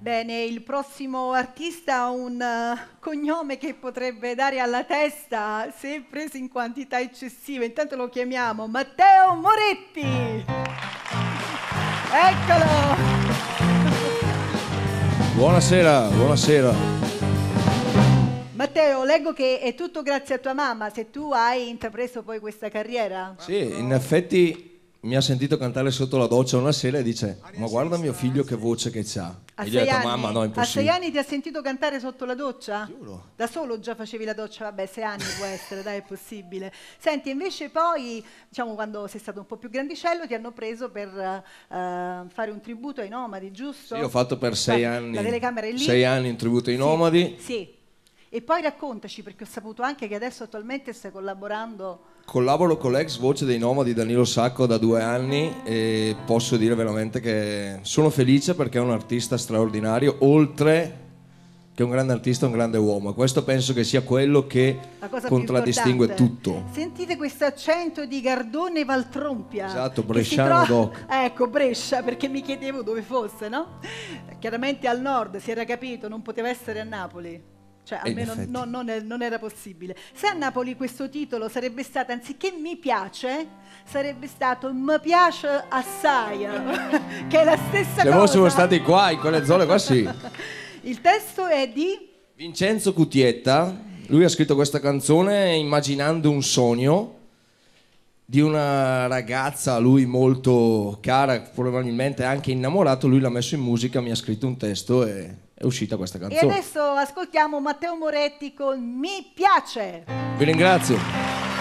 Bene, il prossimo artista ha un cognome che potrebbe dare alla testa se preso in quantità eccessive. Intanto lo chiamiamo Matteo Moretti. Eccolo! Buonasera, buonasera. Matteo, leggo che è tutto grazie a tua mamma, se tu hai intrapreso poi questa carriera. Sì, in effetti mi ha sentito cantare sotto la doccia una sera e dice: ma guarda mio figlio che voce che c'ha. A E gli ho 6 detto: anni? mamma, no, è A impossibile. 6 anni ti ha sentito cantare sotto la doccia? Giuro. Da solo già facevi la doccia? Vabbè, 6 anni può essere, dai, è possibile. Senti, invece poi, diciamo, quando sei stato un po' più grandicello, ti hanno preso per fare un tributo ai Nomadi, giusto? Sì, ho fatto per 6 anni. La telecamera è lì. 6 anni in tributo ai Nomadi. Sì. E poi raccontaci, perché ho saputo anche che adesso attualmente stai collaborando. Collaboro con l'ex voce dei Nomadi Danilo Sacco da 2 anni e posso dire veramente che sono felice perché è un artista straordinario, oltre che un grande artista, un grande uomo. Questo penso che sia quello che La cosa contraddistingue più importante. tutto. Sentite questo accento di Gardone Valtrompia. Esatto, che si bresciano trova- doc. Ecco, Brescia, perché mi chiedevo dove fosse, no? Chiaramente al nord, si era capito, non poteva essere a Napoli. Cioè, In almeno effetti. non era possibile. Se a Napoli questo titolo sarebbe stato, anziché mi piace, sarebbe stato mi piace assai, che è la stessa Se cosa. fossimo stati qua, in quelle zone qua, sì. Il testo è di... Vincenzo Cutietta, lui ha scritto questa canzone immaginando un sogno di una ragazza a lui molto cara, probabilmente anche innamorato. Lui l'ha messo in musica, mi ha scritto un testo e è uscita questa E canzone. adesso ascoltiamo Matteo Moretti con Mi piace. Vi ringrazio.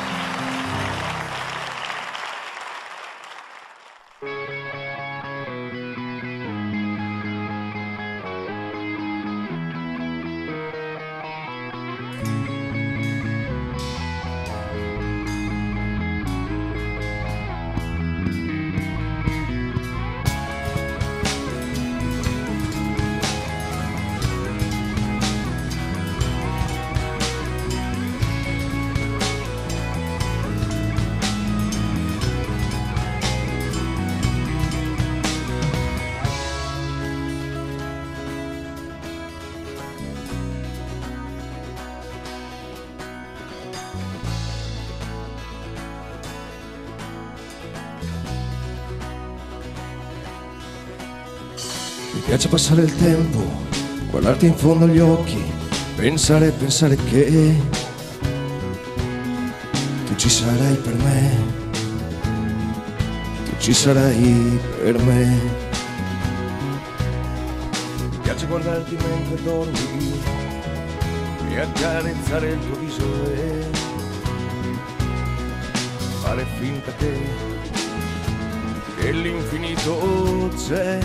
Mi piace passare il tempo, guardarti in fondo agli occhi, pensare che tu ci sarai per me, tu ci sarai per me. Mi piace guardarti mentre dormi e accarezzare il tuo viso e fare finta che l'infinito c'è.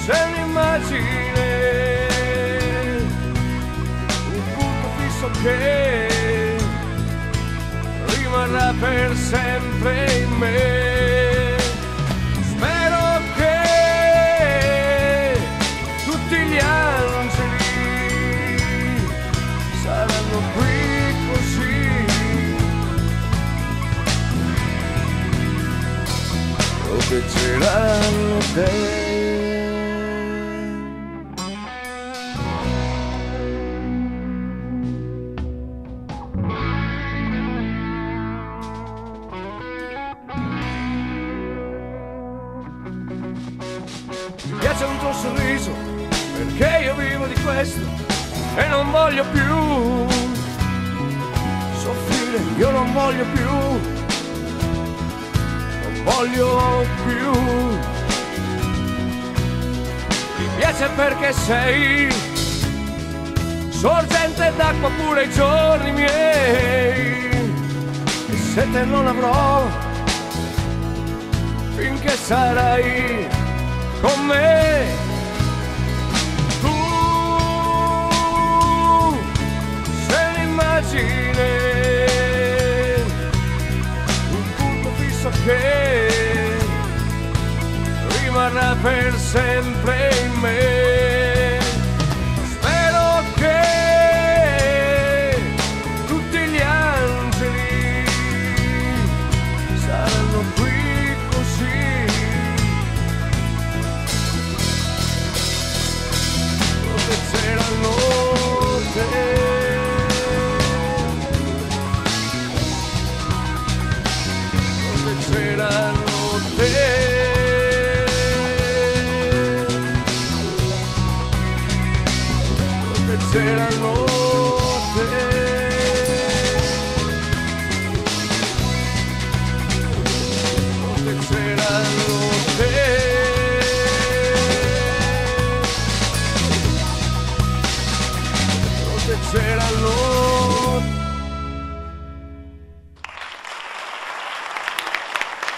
Sei un'immagine, un punto fisso che rimarrà per sempre in me. Spero che tutti gli angeli saranno qui così, proteggeranno te. Mi piace un tuo sorriso, perché io vivo di questo e non voglio più soffrire, io non voglio più, non voglio più. Mi piace perché sei sorgente d'acqua pure i giorni miei, e sete non avrò finché sarai con me. Tu sei l'immagine, un punto fisso che rimarrà per sempre in me. Spero che tutti gli angeli saranno qui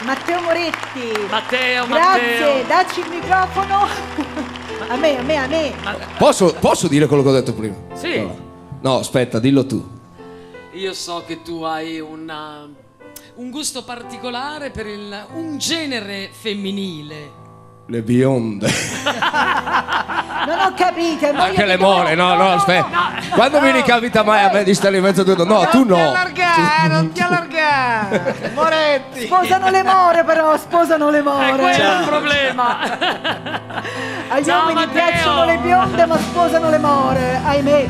Matteo Moretti. Matteo, Grazie, dacci il microfono. A me. Posso dire quello che ho detto prima? Sì. No, aspetta, dillo tu. Io so che tu hai un gusto particolare per un genere femminile. Le bionde. Non ho capito. Anche le more, no, aspetta. Quando mi ricapita mai a me di stare in mezzo a due donne? No, tu no. Non ti allargare, Moretti. Sposano le more però, sposano le more. Quello è il problema. Agli Ciao, uomini Matteo. piacciono le bionde ma sposano le more, ahimè.